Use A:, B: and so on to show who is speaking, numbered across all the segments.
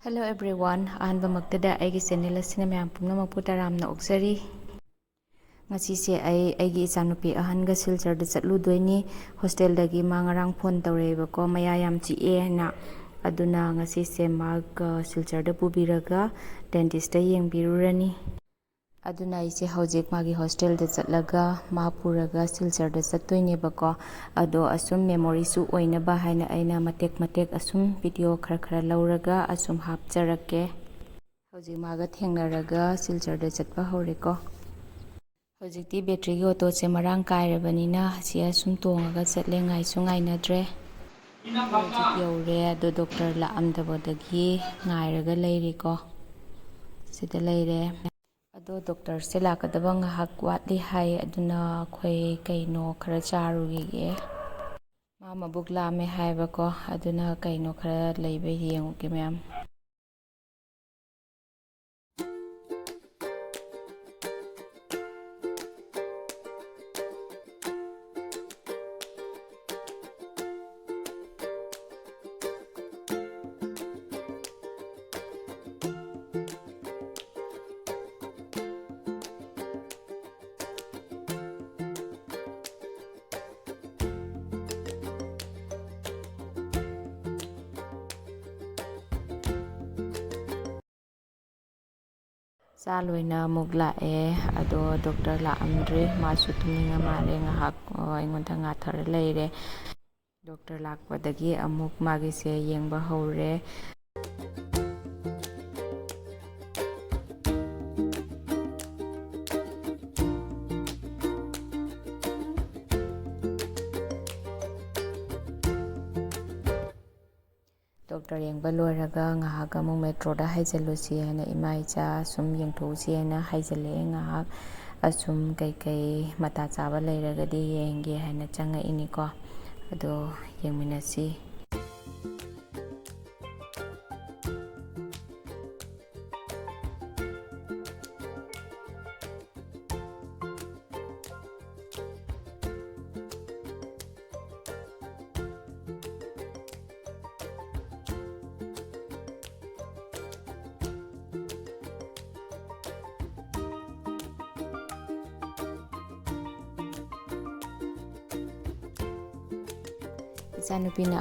A: Hello everyone, ꯑꯍꯥꯟꯕꯃꯛꯇꯗ ꯑꯩꯒꯤ channel ꯑꯁꯤꯅ ꯃꯌꯥꯝ ꯄꯨꯝꯅꯃꯛꯄꯨ ꯇꯔꯥꯝꯅ ꯑꯣꯛꯆꯔꯤ꯫ ꯉꯁꯤꯁꯦ ꯑꯩꯒꯤ ꯏꯆꯥꯅꯨꯄꯤ ꯑꯍꯟꯒ ꯁꯤꯜꯆꯔꯗ ꯆꯠꯂꯨꯗꯣꯏꯅꯤ꯫ ꯍꯣꯁꯇꯦꯜꯗꯒꯤ ꯃꯥ ꯉꯔꯥꯡ ꯐꯣꯟ ꯇꯧꯔꯛꯑꯦꯕꯀꯣ, ꯃꯌꯥ ꯌꯥꯝ ꯆꯤꯛꯑꯦꯅ꯫ ꯑꯗꯨꯅ ꯉꯁꯤꯁꯦ ꯃꯥꯒ ꯁꯤꯜꯆꯔꯗ ꯄꯨꯕꯤꯔꯒ ꯗꯦꯟꯇꯤꯁꯇ ꯌꯦꯡꯕꯤꯔꯨꯔꯅꯤ꯫ ꯑꯗꯨꯅ ꯑꯩꯁꯦ ꯍꯧꯖꯤꯛ ꯃꯥꯒꯤ ꯍꯣꯁꯇꯦꯜꯗ ꯆꯠꯂꯒ ꯃꯥ ꯄꯨꯔꯒ ꯁꯤꯜꯆꯔꯗ ꯆꯠꯇꯣꯏꯅꯦꯕꯀꯣ꯫ ꯑꯗꯣ ꯑꯁꯨꯝ ꯃꯦꯃꯣꯔꯤꯁꯨ ꯑꯣꯏꯅꯕ ꯍꯥꯏꯅ ꯑꯩꯅ ꯃꯇꯦꯛ ꯃꯇꯦꯛ ꯑꯁꯨꯝ ꯚꯤꯗꯤꯑꯣ ꯈꯔ ꯂꯧꯔꯒ ꯑꯁꯨꯝ ꯍꯥꯞꯆꯔꯛꯀꯦ꯫ ꯍꯧꯖꯤꯛ ꯃꯥꯒ ꯊꯦꯡꯅꯔꯒ ꯁꯤꯜꯆꯔꯗ ꯆꯠꯄ ꯍꯧꯔꯦꯀꯣ꯫ ꯍꯧꯖꯤꯛꯇꯤ ꯕꯦꯇ꯭ꯔꯤꯒꯤ ꯑꯣꯇꯣꯁꯦ ꯃꯔꯥꯡ ꯀꯥꯏꯔꯕꯅꯤꯅ ꯑꯁꯤ ꯑꯁꯨꯝ ꯇꯣꯡꯉꯒ ꯆꯠꯂꯦ, ꯉꯥꯏꯁꯨ ꯉꯥꯏꯅꯗ꯭ꯔꯦ꯫ ꯍꯧꯖꯤꯛ ꯌꯧꯔꯦ, ꯑꯗꯣ ꯗꯣꯛꯇꯔ ꯂꯥꯛꯑꯝꯗꯕꯗꯒꯤ ꯉꯥꯏꯔꯒ ꯂꯩꯔꯤꯀꯣ꯫ ꯁꯤꯗ ꯂꯩꯔꯦ꯫ ꯑꯗꯣ ꯗꯣꯛꯇꯔꯁꯦ ꯂꯥꯛꯀꯗꯕ ꯉꯥꯏꯍꯥꯛ ꯋꯥꯠꯂꯤ ꯍꯥꯏ, ꯑꯗꯨꯅ ꯑꯩꯈꯣꯏ ꯀꯩꯅꯣ ꯈꯔ ꯆꯥꯔꯨꯈꯤꯒꯦ꯫ ꯃꯥ ꯃꯕꯨꯛ ꯂꯥꯝꯃꯦ ꯍꯥꯏꯕꯀꯣ, ꯑꯗꯨꯅ ꯀꯩꯅꯣ ꯈꯔ ꯂꯩꯕ ꯌꯦꯡꯉꯨꯒꯦ ꯃꯌꯥꯝ꯫ ꯆꯥ ꯂꯣꯏꯅ ꯑꯃꯨꯛ ꯂꯥꯛꯑꯦ, ꯑꯗꯣ ꯗꯣꯛꯇꯔ ꯂꯥꯛꯑꯝꯗ꯭ꯔꯤ, ꯃꯥꯁꯨ ꯇꯨꯝꯅꯤꯡꯉ ꯃꯥꯜꯂꯦ, ꯉꯥꯏꯍꯥꯛ ꯑꯩꯉꯣꯟꯗ ꯉꯥꯊꯔ ꯂꯩꯔꯦ꯫ ꯗꯣꯛꯇꯔ ꯂꯥꯛꯄꯗꯒꯤ ꯑꯃꯨꯛ ꯃꯥꯒꯤꯁꯦ ꯌꯦꯡꯕ ꯍꯧꯔꯦ꯫ ꯗꯣꯛꯇꯔ ꯌꯦꯡꯕ ꯂꯣꯏꯔꯒ ꯉꯥꯏꯍꯥꯛ ꯑꯃꯨꯛ ꯃꯦꯇ꯭ꯔꯣꯗ ꯍꯥꯏꯖꯤꯜꯂꯨꯁꯤ ꯍꯥꯏꯅ ꯏꯃꯥ ꯏꯆꯥ ꯁꯨꯝ ꯌꯦꯡꯊꯣꯛꯎꯁꯤ ꯍꯥꯏꯅ ꯍꯥꯏꯖꯤꯜꯂꯛꯑꯦ ꯉꯥꯏꯍꯥꯛ꯫ ꯑꯁꯨꯝ ꯀꯩꯀꯩ ꯃꯇꯥ ꯆꯥꯕ ꯂꯩꯔꯒꯗꯤ ꯌꯦꯡꯒꯦ ꯍꯥꯏꯅ ꯆꯪꯉꯛꯏꯅꯤꯀꯣ꯫ ꯑꯗꯣ ꯌꯦꯡꯃꯤꯟꯅꯁꯤ꯫ ꯏꯆꯥꯅꯨꯄꯤꯅ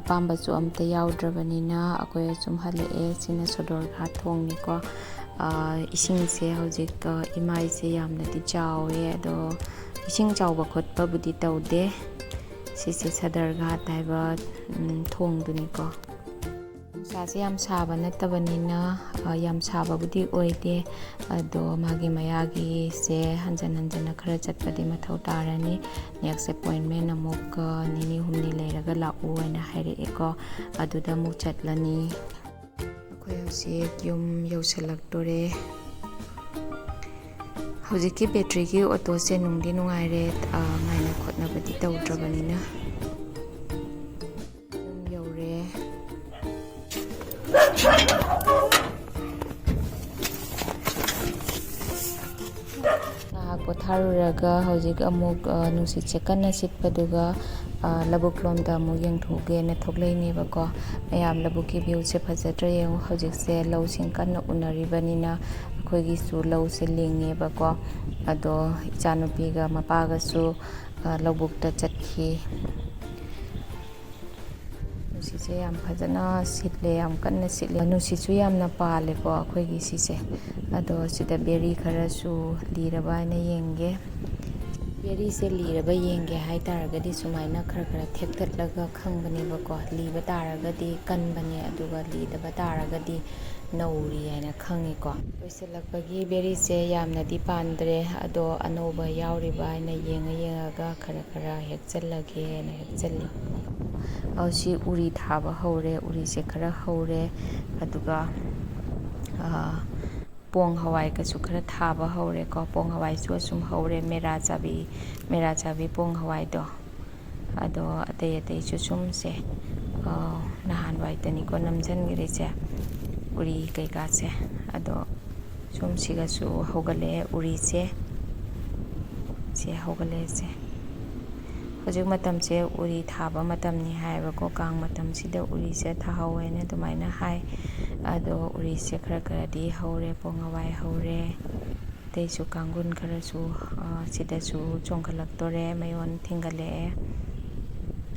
A: ꯑꯄꯥꯝꯕꯁꯨ ꯑꯝꯇ ꯌꯥꯎꯗ꯭ꯔꯕꯅꯤꯅ ꯑꯩꯈꯣꯏ ꯑꯁꯨꯝ ꯍꯜꯂꯛꯑꯦ꯫ ꯁꯤꯅ ꯁꯣꯗꯣꯔꯘꯥꯠ ꯊꯣꯡꯅꯤꯀꯣ꯫ ꯏꯁꯤꯡꯁꯦ ꯍꯧꯖꯤꯛ ꯏꯃꯥꯏꯁꯦ ꯌꯥꯝꯅꯗꯤ ꯆꯥꯎꯋꯦ, ꯑꯗꯣ ꯏꯁꯤꯡ ꯆꯥꯎꯕ ꯈꯣꯠꯄꯕꯨꯗꯤ ꯇꯧꯗꯦ꯫ ꯁꯤꯁꯦ ꯁꯗꯔꯘꯥꯠ ꯍꯥꯏꯕ ꯊꯣꯡꯗꯨꯅꯤꯀꯣ꯫ ꯅꯨꯡꯁꯥꯁꯦ ꯌꯥꯝ ꯁꯥꯕ ꯅꯠꯇꯕꯅꯤꯅ ꯌꯥꯝ ꯁꯥꯕꯕꯨꯗꯤ ꯑꯣꯏꯗꯦ, ꯑꯗꯣ ꯃꯥꯒꯤ ꯃꯌꯥꯒꯤꯁꯦ ꯍꯟꯖꯟ ꯍꯟꯖꯟꯅ ꯈꯔ ꯆꯠꯄꯗꯤ ꯃꯊꯧ ꯇꯥꯔꯅꯤ꯫ ꯅꯦꯛꯁ ꯑꯦꯄꯣꯏꯟꯃꯦꯟ ꯑꯃꯨꯛ ꯅꯤꯅꯤ ꯍꯨꯝꯅꯤ ꯂꯩꯔꯒ ꯂꯥꯛꯎ ꯍꯥꯏꯅ ꯍꯥꯏꯔꯛꯑꯦꯀꯣ꯫ ꯑꯗꯨꯗ ꯑꯃꯨꯛ ꯆꯠꯂꯅꯤ꯫ ꯑꯩꯈꯣꯏ ꯍꯧꯖꯤꯛ ꯌꯨꯝ ꯌꯧꯁꯜꯂꯛꯇꯣꯔꯦ꯫ ꯍꯧꯖꯤꯛꯀꯤ ꯕꯦꯇ꯭ꯔꯤꯒꯤ ꯑꯣꯇꯣꯁꯦ ꯅꯨꯡꯗꯤ ꯅꯨꯡꯉꯥꯏꯔꯦ, ꯉꯥꯏꯅ ꯈꯣꯠꯅꯕꯗꯤ ꯇꯧꯗ꯭ꯔꯕꯅꯤꯅ꯫ ꯌꯨꯝ ꯌꯧꯔꯦ꯫ ꯉꯥꯏꯍꯥꯛ ꯄꯣꯊꯥꯔꯨꯔꯒ ꯍꯧꯖꯤꯛ ꯑꯃꯨꯛ ꯅꯨꯡꯁꯤꯠꯁꯦ ꯀꯟꯅ ꯁꯤꯠꯄꯗꯨꯒ ꯂꯧꯕꯨꯛ ꯂꯣꯝꯗ ꯑꯃꯨꯛ ꯌꯦꯡꯊꯣꯛꯒꯦꯅ ꯊꯣꯛꯂꯛꯏꯅꯦꯕꯀꯣ꯫ ꯃꯌꯥꯝ ꯂꯧꯕꯨꯛꯀꯤ ꯚ꯭ꯌꯨꯁꯦ ꯐꯖꯗ꯭ꯔꯥ ꯌꯦꯡꯉꯨ꯫ ꯍꯧꯖꯤꯛꯁꯦ ꯂꯧꯁꯤꯡ ꯀꯟꯅ ꯎꯅꯔꯤꯕꯅꯤꯅ ꯑꯩꯈꯣꯏꯒꯤꯁꯨ ꯂꯧꯁꯦ ꯂꯤꯡꯉꯦꯕꯀꯣ꯫ ꯑꯗꯣ ꯏꯆꯥꯅꯨꯄꯤꯒ ꯃꯄꯥꯒꯁꯨ ꯂꯧꯕꯨꯛꯇ ꯆꯠꯈꯤ꯫ ꯅꯨꯡꯁꯤꯠꯁꯦ ꯌꯥꯝ ꯐꯖꯅ ꯁꯤꯠꯂꯦ, ꯌꯥꯝ ꯀꯟꯅ ꯁꯤꯠꯂꯦ꯫ ꯅꯨꯡꯁꯤꯠꯁꯨ ꯌꯥꯝꯅ ꯄꯥꯜꯂꯦꯀꯣ ꯑꯩꯈꯣꯏꯒꯤ ꯁꯤꯁꯦ꯫ ꯑꯗꯣ ꯁꯤꯗ ꯕꯦꯔꯤ ꯈꯔꯁꯨ ꯂꯤꯔꯕ ꯍꯥꯏꯅ ꯌꯦꯡꯒꯦ꯫ ꯕꯦꯔꯤꯁꯦ ꯂꯤꯔꯕ ꯌꯦꯡꯒꯦ ꯍꯥꯏꯇꯥꯔꯒꯗꯤ ꯁꯨꯃꯥꯏꯅ ꯈꯔ ꯊꯦꯛꯇꯠꯂꯒ ꯈꯪꯕꯅꯦꯕꯀꯣ꯫ ꯂꯤꯕ ꯇꯥꯔꯒꯗꯤ ꯀꯟꯕꯅꯦ, ꯑꯗꯨꯒ ꯂꯤꯗꯕ ꯇꯥꯔꯒꯗꯤ ꯅꯧꯔꯤ ꯍꯥꯏꯅ ꯈꯪꯉꯤꯀꯣ꯫ ꯂꯣꯏꯁꯤꯜꯂꯛꯄꯒꯤ ꯕꯦꯔꯤꯁꯦ ꯌꯥꯝꯅꯗꯤ ꯄꯥꯟꯗ꯭ꯔꯦ, ꯑꯗꯣ ꯑꯅꯧꯕ ꯌꯥꯎꯔꯤꯕ ꯍꯥꯏꯅ ꯌꯦꯡꯉꯒ ꯈꯔ ꯍꯦꯛꯆꯜꯂꯒꯦ ꯍꯥꯏꯅ ꯍꯦꯛꯆꯜꯂꯤ꯫ ꯁꯤ ꯎꯔꯤ ꯊꯥꯕ ꯍꯧꯔꯦ, ꯎꯔꯤꯁꯦ ꯈꯔ ꯍꯧꯔꯦ, ꯑꯗꯨꯒ ꯄꯣꯡ ꯍꯋꯥꯏꯒꯁꯨ ꯈꯔ ꯊꯥꯕ ꯍꯧꯔꯦꯀꯣ꯫ ꯄꯣꯡ ꯍꯋꯥꯏꯁꯨ ꯑꯁꯨꯝ ꯍꯧꯔꯦ, ꯃꯦꯔꯥ ꯆꯥꯕꯤ ꯄꯣꯡ ꯍꯋꯥꯏꯗꯣ꯫ ꯑꯗꯣ ꯑꯇꯩꯁꯨ ꯁꯨꯝꯁꯦ ꯅꯍꯥꯟꯋꯥꯏꯗꯅꯤꯀꯣ ꯅꯝꯁꯤꯟꯈ꯭ꯔꯤꯁꯦ ꯎꯔꯤ ꯀꯩꯀꯥꯁꯦ꯫ ꯑꯗꯣ ꯁꯨꯝ ꯁꯤꯒꯁꯨ ꯍꯧꯒꯠꯂꯛꯑꯦ ꯎꯔꯤꯁꯦ꯫ ꯁꯤ ꯍꯧꯒꯠꯂꯛꯑꯦ꯫ ꯍꯧꯖꯤꯛ ꯃꯇꯝꯁꯦ ꯎꯔꯤ ꯊꯥꯕ ꯃꯇꯝꯅꯤ ꯍꯥꯏꯌꯦꯕꯀꯣ꯫ ꯀꯥꯡ ꯃꯇꯝꯁꯤꯗ ꯎꯔꯤꯁꯦ ꯊꯥꯍꯧꯋꯦꯅ ꯑꯗꯨꯃꯥꯏꯅ ꯍꯥꯏ꯫ ꯑꯗꯣ ꯎꯔꯤꯁꯦ ꯈꯔꯗꯤ ꯍꯧꯔꯦ, ꯄꯣꯡ ꯍꯋꯥꯏ ꯍꯧꯔꯦ, ꯑꯇꯩꯁꯨ ꯀꯥꯡꯒꯨꯟ ꯈꯔꯁꯨ ꯁꯤꯗꯁꯨ ꯆꯣꯡꯈꯠꯂꯛꯇꯣꯔꯦ, ꯃꯌꯣꯟ ꯊꯤꯡꯒꯠꯂꯛꯑꯦ.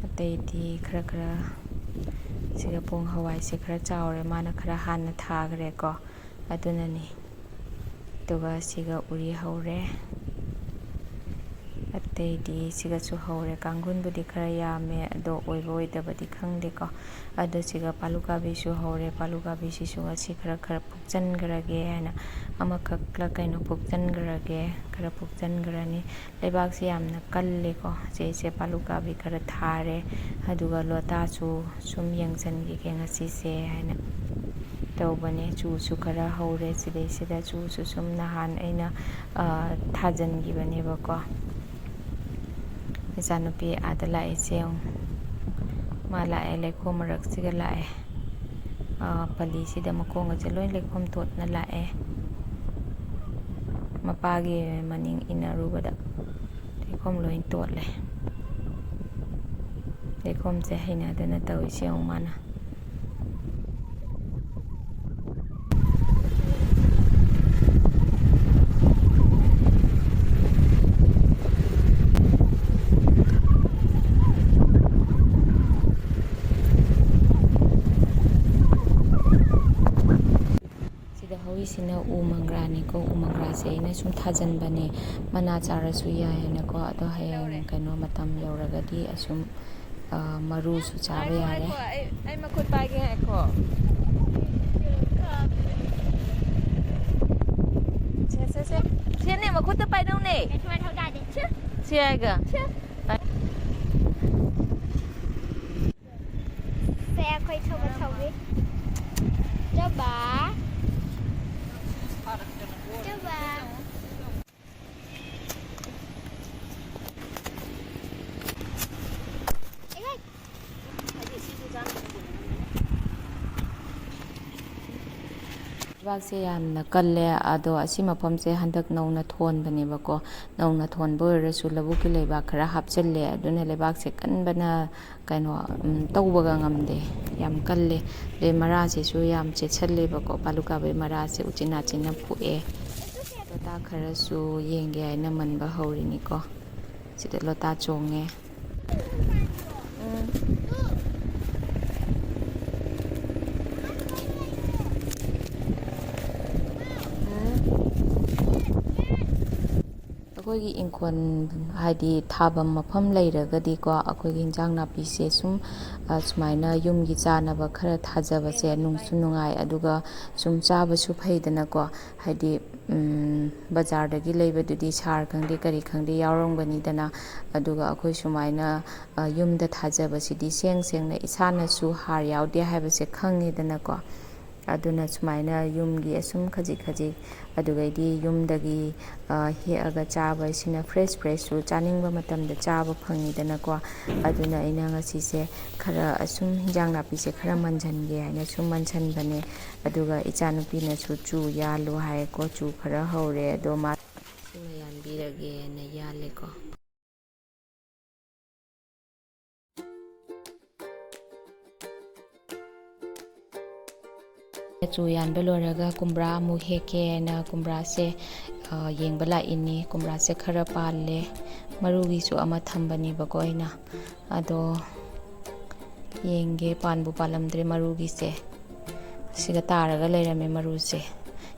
A: ꯑꯇꯩꯗꯤ ꯈꯔ ꯁꯤꯒ ꯄꯣꯡ ꯍꯋꯥꯏꯁꯦ ꯈꯔ ꯆꯥꯎꯔꯦ, ꯃꯥꯅ ꯈꯔ ꯍꯥꯟꯅ ꯊꯥꯈ꯭ꯔꯦꯀꯣ, ꯑꯗꯨꯅꯅꯤ. ꯑꯗꯨꯒ ꯁꯤꯒ ꯎꯔꯤ ꯍꯧꯔꯦ, ꯑꯇꯩꯗꯤ ꯁꯤꯒꯁꯨ ꯍꯧꯔꯦ. ꯀꯥꯡꯒꯨꯟꯕꯨꯗꯤ ꯈꯔ ꯌꯥꯝꯃꯦ, ꯑꯗꯣ ꯑꯣꯏꯕ ꯑꯣꯏꯗꯕꯗꯤ ꯈꯪꯗꯦꯀꯣ. ꯑꯗꯣ ꯁꯤꯒ ꯄꯥꯂꯨꯀꯥꯕꯤꯁꯨ ꯍꯧꯔꯦ. ꯄꯥꯂꯨꯀꯥꯕꯤꯁꯤꯁꯨ ꯉꯁꯤ ꯈꯔ ꯐꯨꯛꯆꯟꯈ꯭ꯔꯒꯦ ꯍꯥꯏꯅ ꯑꯃꯈꯛꯂ ꯀꯩꯅꯣ ꯐꯨꯛꯆꯟꯈ꯭ꯔꯒꯦ, ꯈꯔ ꯐꯨꯛꯆꯟꯈ꯭ꯔꯅꯤ. ꯂꯩꯕꯥꯛꯁꯦ ꯌꯥꯝꯅ ꯀꯜꯂꯦꯀꯣ. ꯁꯤꯁꯦ ꯄꯥꯂꯨꯀꯥꯕꯤ ꯈꯔ ꯊꯥꯔꯦ, ꯑꯗꯨꯒ ꯂꯣꯇꯥꯁꯨ ꯁꯨꯝ ꯌꯦꯡꯁꯤꯟꯈꯤꯒꯦ ꯉꯁꯤꯁꯦ ꯍꯥꯏꯅ ꯇꯧꯕꯅꯦ. ꯆꯨꯁꯨ ꯈꯔ ꯍꯧꯔꯦ ꯁꯤꯗꯩꯁꯤꯗ. ꯆꯨꯁꯨ ꯁꯨꯝ ꯅꯍꯥꯟ ꯑꯩꯅ ꯊꯥꯖꯤꯟꯈꯤꯕꯅꯦꯕꯀꯣ. ꯏꯆꯥꯅꯨꯄꯤ ꯑꯥꯗ ꯂꯥꯛꯏꯁꯦ ꯌꯦꯡꯉꯨ, ꯃꯥ ꯂꯥꯛꯑꯦ, ꯂꯩꯈꯣꯝ ꯃꯔꯛꯁꯤꯒ ꯂꯥꯛꯑꯦ. ꯄꯜꯂꯤꯁꯤꯗ ꯃꯈꯣꯡꯒꯁꯦ ꯂꯣꯏ ꯂꯩꯈꯣꯝ ꯇꯣꯠꯅ ꯂꯥꯛꯑꯦ. ꯃꯄꯥꯒꯤ ꯃꯅꯤꯡ ꯏꯟꯅꯔꯨꯕꯗ ꯂꯩꯈꯣꯝ ꯂꯣꯏ ꯇꯣꯠꯂꯦ. ꯂꯩꯈꯣꯝꯁꯦ ꯍꯩꯅꯗꯅ ꯇꯧꯔꯤꯁꯦ ꯌꯦꯡꯉꯨ ꯃꯥꯅ. ꯍꯧꯔꯤꯁꯤꯅ ꯎ ꯃꯪꯒ꯭ꯔꯥꯅꯤꯀꯣ. ꯎ ꯃꯪꯒ꯭ꯔꯥꯁꯦ ꯑꯩꯅ ꯁꯨꯝ ꯊꯥꯖꯤꯟꯕꯅꯦ, ꯃꯅꯥ ꯆꯥꯔꯁꯨ ꯌꯥꯏꯑꯅꯀꯣ. ꯑꯗꯣ ꯍꯌꯦꯡ ꯀꯩꯅꯣ ꯃꯇꯝ ꯌꯧꯔꯒꯗꯤ ꯑꯁꯨꯝ ꯃꯔꯨꯁꯨ ꯆꯥꯕ ꯌꯥꯔꯦ.
B: ꯑꯩ ꯃꯈꯨꯠ ꯄꯥꯏꯒꯦ, ꯉꯥꯏꯈꯣ. ꯁꯦꯅꯦ ꯃꯈꯨꯠꯇ ꯄꯥꯏꯗꯧꯅꯦ. ꯁꯤ ꯍꯥꯏꯒ.
C: Xe quay thâu và thâu đi. Cho bà. Cho bà.
A: ꯂꯩꯕꯥꯛꯁꯦ ꯌꯥꯝꯅ ꯀꯜꯂꯦ. ꯑꯗꯣ ꯑꯁꯤ ꯃꯐꯝꯁꯦ ꯍꯟꯗꯛ ꯅꯧꯅ ꯊꯣꯟꯕꯅꯦꯕꯀꯣ. ꯅꯧꯅ ꯊꯣꯟꯕ ꯑꯣꯏꯔꯁꯨ ꯂꯧꯕꯨꯛꯀꯤ ꯂꯩꯕꯥꯛ ꯈꯔ ꯍꯥꯞꯆꯤꯜꯂꯦ. ꯑꯗꯨꯅ ꯂꯩꯕꯥꯛꯁꯦ ꯀꯟꯕꯅ ꯀꯩꯅꯣ ꯇꯧꯕꯒ ꯉꯝꯗꯦ, ꯌꯥꯝ ꯀꯜꯂꯦ. ꯑꯗꯩ ꯃꯔꯥꯁꯤꯁꯨ ꯌꯥꯝ ꯆꯦꯠꯁꯜꯂꯦꯕꯀꯣ. ꯄꯥꯂꯨꯀꯥꯕꯤ ꯃꯔꯥꯁꯦ ꯎꯆꯤꯟ ꯅꯥꯆꯤꯟꯅ ꯐꯨꯛꯑꯦ. ꯂꯣꯇꯥ ꯈꯔꯁꯨ ꯌꯦꯡꯒꯦ ꯍꯥꯏꯅ ꯃꯟꯕ ꯍꯧꯔꯤꯅꯤꯀꯣ. ꯁꯤꯗ ꯂꯣꯇꯥ ꯆꯣꯡꯉꯦ. ꯑꯩꯈꯣꯏꯒꯤ ꯏꯪꯈꯣꯜ ꯍꯥꯏꯗꯤ ꯊꯥꯐꯝ ꯃꯐꯝ ꯂꯩꯔꯒꯗꯤꯀꯣ, ꯑꯩꯈꯣꯏꯒꯤ ꯏꯟꯖꯥꯡ ꯅꯥꯄꯤꯁꯦ ꯁꯨꯃꯥꯏꯅ ꯌꯨꯝꯒꯤ ꯆꯥꯅꯕ ꯈꯔ ꯊꯥꯖꯕꯁꯦ ꯅꯨꯡꯁꯨ ꯅꯨꯡꯉꯥꯏ, ꯑꯗꯨꯒ ꯁꯨꯝ ꯆꯥꯕꯁꯨ ꯐꯩꯗꯅꯀꯣ. ꯍꯥꯏꯗꯤ ꯕꯖꯥꯔꯗꯒꯤ ꯂꯩꯕꯗꯨꯗꯤ ꯁꯥꯔ ꯈꯪꯗꯦ ꯀꯔꯤ ꯈꯪꯗꯦ ꯌꯥꯎꯔꯝꯒꯅꯤꯗꯅ. ꯑꯗꯨꯒ ꯑꯩꯈꯣꯏ ꯁꯨꯃꯥꯏꯅ ꯌꯨꯝꯗ ꯊꯥꯖꯕꯁꯤꯗꯤ ꯁꯦꯡꯅ ꯏꯁꯥꯅꯁꯨ ꯍꯥꯔ ꯌꯥꯎꯗꯦ ꯍꯥꯏꯕꯁꯦ ꯈꯪꯉꯦꯗꯅꯀꯣ. ꯑꯗꯨꯅ ꯁꯨꯃꯥꯏꯅ ꯌꯨꯝꯒꯤ ꯑꯁꯨꯝ ꯈꯖꯤꯛ ꯑꯗꯨꯒꯩꯗꯤ ꯌꯨꯝꯗꯒꯤ ꯍꯦꯛꯑꯒ ꯆꯥꯕ, ꯁꯤꯅ ꯐ꯭ꯔꯦꯁꯁꯨ ꯆꯥꯅꯤꯡꯕ ꯃꯇꯝꯗ ꯆꯥꯕ ꯐꯪꯉꯤꯗꯅꯀꯣ. ꯑꯗꯨꯅ ꯑꯩꯅ ꯉꯁꯤꯁꯦ ꯈꯔ ꯑꯁꯨꯝ ꯍꯤꯟꯖꯥꯡ ꯅꯥꯄꯤꯁꯦ ꯈꯔ ꯃꯟꯁꯤꯟꯒꯦ ꯍꯥꯏꯅ ꯁꯨꯝ ꯃꯟꯁꯤꯟꯕꯅꯦ. ꯑꯗꯨꯒ ꯏꯆꯥꯅꯨꯄꯤꯅꯁꯨ ꯆꯨ ꯌꯥꯜꯂꯨ ꯍꯥꯏꯌꯦꯀꯣ. ꯆꯨ ꯈꯔ ꯍꯧꯔꯦ, ꯑꯗꯣ ꯃꯥ ꯁꯤꯃ ꯌꯥꯟꯕꯤꯔꯒꯦꯅ ꯌꯥꯜꯂꯦꯀꯣ. ꯆꯨ ꯌꯥꯟꯕ ꯂꯣꯏꯔꯒ ꯀꯨꯝꯕ꯭ꯔꯥ ꯑꯃꯨꯛ ꯍꯦꯛꯀꯦꯅ ꯀꯨꯝꯕ꯭ꯔꯥꯁꯦ ꯌꯦꯡꯕ ꯂꯥꯛꯏꯅꯤ. ꯀꯨꯝꯕ꯭ꯔꯥꯁꯦ ꯈꯔ ꯄꯥꯜꯂꯦ. ꯃꯔꯨꯒꯤꯁꯨ ꯑꯃ ꯊꯝꯕꯅꯦꯕꯀꯣ ꯑꯩꯅ. ꯑꯗꯣ ꯌꯦꯡꯒꯦ, ꯄꯥꯟꯕꯨ ꯄꯥꯜꯂꯝꯗ꯭ꯔꯦ ꯃꯔꯨꯒꯤꯁꯦ. ꯁꯤꯒ ꯇꯥꯔꯒ ꯂꯩꯔꯝꯃꯦ ꯃꯔꯨꯁꯦ.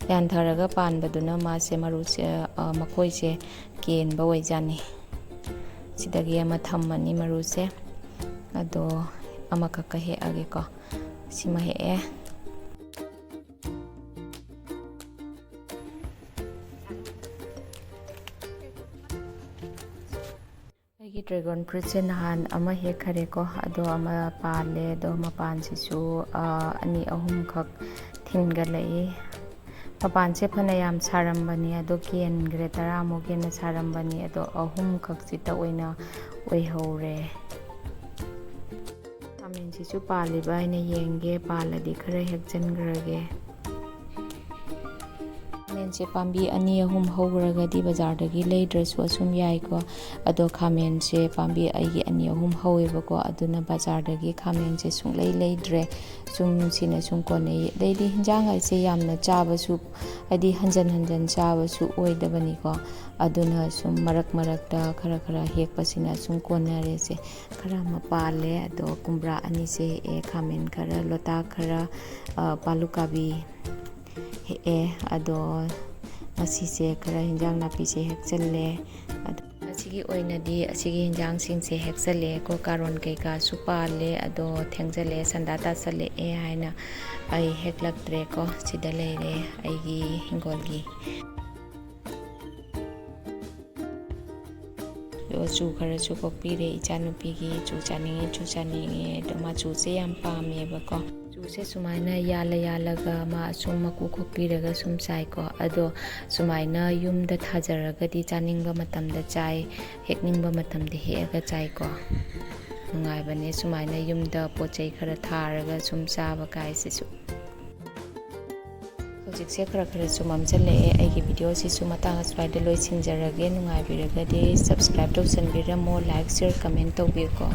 A: ꯌꯥꯟꯊꯔꯒ ꯄꯥꯟꯕꯗꯨꯅ ꯃꯥꯁꯦ ꯃꯔꯨꯁꯦ ꯃꯈꯣꯏꯁꯦ ꯀꯦꯟꯕ ꯑꯣꯏꯖꯥꯠꯅꯤ. ꯁꯤꯗꯒꯤ ꯑꯃ ꯊꯝꯃꯅꯤ ꯃꯔꯨꯁꯦ. ꯑꯗꯣ ꯑꯃꯈꯛꯀ ꯍꯦꯛꯑꯒꯦꯀꯣ. ꯁꯤꯃ ꯍꯦꯛꯑꯦ. ꯑꯩꯒꯤ ꯗ꯭ꯔꯦꯒꯣꯟ ꯐ꯭ꯔꯨꯏꯠꯁꯦ ꯅꯍꯥꯟ ꯑꯃ ꯍꯦꯛꯈꯔꯦꯀꯣ. ꯑꯗꯣ ꯑꯃ ꯄꯥꯜꯂꯦ. ꯑꯗꯣ ꯃꯄꯥꯟꯁꯤꯁꯨ 2-3ꯈꯛ ꯊꯤꯟꯒꯠꯂꯛꯏ. ꯃꯄꯥꯟꯁꯦ ꯐꯅ ꯌꯥꯝ ꯁꯥꯔꯝꯕꯅꯤ, ꯑꯗꯣ ꯀꯦꯟꯈ꯭ꯔꯦ. 10ꯃꯨꯛ ꯍꯦꯟꯅ ꯁꯥꯔꯝꯕꯅꯤ, ꯑꯗꯣ 3ꯈꯛꯁꯤꯇ ꯑꯣꯏꯅ ꯑꯣꯏꯍꯧꯔꯦ. ꯈꯥꯃꯦꯟꯁꯤꯁꯨ ꯄꯥꯜꯂꯤꯕ ꯍꯥꯏꯅ ꯌꯦꯡꯒꯦ. ꯄꯥꯜꯂꯗꯤ ꯈꯔ ꯍꯦꯛꯆꯟꯈ꯭ꯔꯒꯦ. ꯈꯥꯃꯦꯟꯁꯦ ꯄꯥꯝꯕꯤ 2-3 ꯍꯧꯈ꯭ꯔꯒꯗꯤ ꯕꯖꯥꯔꯗꯒꯤ ꯂꯩꯗ꯭ꯔꯁꯨ ꯑꯁꯨꯝ ꯌꯥꯏꯀꯣ ꯑꯗꯣ ꯈꯥꯃꯦꯟꯁꯦ ꯄꯥꯝꯕꯤ ꯑꯩꯒꯤ 2-3 ꯍꯧꯋꯦꯕꯀꯣ ꯑꯗꯨꯅ ꯕꯖꯥꯔꯗꯒꯤ ꯈꯥꯃꯦꯟꯁꯦ ꯁꯨꯡꯂꯩ ꯂꯩꯗ꯭ꯔꯦ ꯁꯤꯅ ꯁꯨꯝ ꯀꯣꯟꯅꯩ ꯑꯗꯩꯗꯤ ꯍꯤꯟꯖꯥꯡ ꯍꯥꯏꯁꯦ ꯌꯥꯝꯅ ꯆꯥꯕꯁꯨ ꯍꯥꯏꯗꯤ ꯍꯟꯖꯟ ꯆꯥꯕꯁꯨ ꯑꯣꯏꯗꯕꯅꯤꯀꯣ ꯑꯗꯨꯅ ꯁꯨꯝ ꯃꯔꯛꯇ ꯈꯔ ꯍꯦꯛꯄꯁꯤꯅ ꯁꯨꯝ ꯀꯣꯟꯅꯔꯦꯁꯦ ꯈꯔ ꯑꯃ ꯄꯥꯜꯂꯦ ꯑꯗꯣ ꯀꯨꯝꯕ꯭ꯔꯥ 2ꯁꯦ ꯍꯦꯛꯑꯦ ꯈꯥꯃꯦꯟ ꯈꯔ ꯂꯣꯇꯥ ꯈꯔ ꯄꯥꯂꯨꯀꯥꯕꯤ ꯍꯦꯛꯑꯦ ꯑꯗꯣ ꯉꯁꯤꯁꯦ ꯈꯔ ꯍꯤꯟꯖꯥꯡ ꯅꯥꯄꯤꯁꯦ ꯍꯦꯛꯆꯜꯂꯦ ꯑꯗꯣ ꯑꯁꯤꯒꯤ ꯑꯣꯏꯅꯗꯤ ꯑꯁꯤꯒꯤ ꯍꯤꯟꯖꯥꯡꯁꯤꯡꯁꯦ ꯍꯦꯛꯆꯜꯂꯦꯀꯣ ꯀꯥꯔꯣꯟ ꯀꯩꯀꯥꯁꯨ ꯄꯥꯜꯂꯦ ꯑꯗꯣ ꯊꯦꯡꯖꯜꯂꯛꯑꯦ ꯁꯟꯗꯥ ꯇꯥꯁꯜꯂꯛꯑꯦ ꯍꯥꯏꯅ ꯑꯩ ꯍꯦꯛꯂꯛꯇ꯭ꯔꯦꯀꯣ ꯁꯤꯗ ꯂꯩꯔꯦ ꯑꯩꯒꯤ ꯍꯤꯡꯒꯣꯜꯒꯤ ꯆꯨ ꯈꯔꯁꯨ ꯀꯣꯛꯄꯤꯔꯦ ꯏꯆꯥꯅꯨꯄꯤꯒꯤ ꯆꯨ ꯆꯥꯅꯤꯡꯉꯦ ꯑꯗꯣ ꯃꯥ ꯆꯨꯁꯦ ꯌꯥꯝ ꯄꯥꯝꯃꯦꯕꯀꯣ ꯆꯨꯁꯦ ꯁꯨꯃꯥꯏꯅ ꯌꯥꯜꯂꯒ ꯃꯥ ꯁꯨꯝ ꯃꯀꯨ ꯈꯣꯛꯄꯤꯔꯒ ꯁꯨꯝ ꯆꯥꯏꯀꯣ ꯑꯗꯣ ꯁꯨꯃꯥꯏꯅ ꯌꯨꯝꯗ ꯊꯥꯖꯔꯒꯗꯤ ꯆꯥꯅꯤꯡꯕ ꯃꯇꯝꯗ ꯆꯥꯏ ꯍꯦꯛꯅꯤꯡꯕ ꯃꯇꯝꯗ ꯍꯦꯛꯑꯒ ꯆꯥꯏꯀꯣ ꯅꯨꯡꯉꯥꯏꯕꯅꯦ ꯁꯨꯃꯥꯏꯅ ꯌꯨꯝꯗ ꯄꯣꯠꯆꯩ ꯈꯔ ꯊꯥꯔꯒ ꯁꯨꯝ ꯆꯥꯕ ꯀꯥꯏꯁꯤꯁꯨ ꯍꯧꯖꯤꯛꯁꯦ ꯈꯔꯁꯨ ꯃꯝꯁꯤꯜꯂꯛꯑꯦ ꯑꯩꯒꯤ ꯚꯤꯗꯤꯑꯣꯁꯤꯁꯨ ꯃꯇꯥꯡ ꯑꯁ꯭ꯋꯥꯏꯗ ꯂꯣꯏꯁꯤꯟꯖꯔꯒꯦ ꯅꯨꯡꯉꯥꯏꯕꯤꯔꯒꯗꯤ ꯁꯕꯁꯀ꯭ꯔꯥꯏꯕ ꯇꯧꯁꯟꯕꯤꯔꯝꯃꯣ ꯂꯥꯏꯛ ꯁꯤꯌꯔ ꯀꯃꯦꯟ ꯇꯧꯕꯤꯌꯨꯀꯣ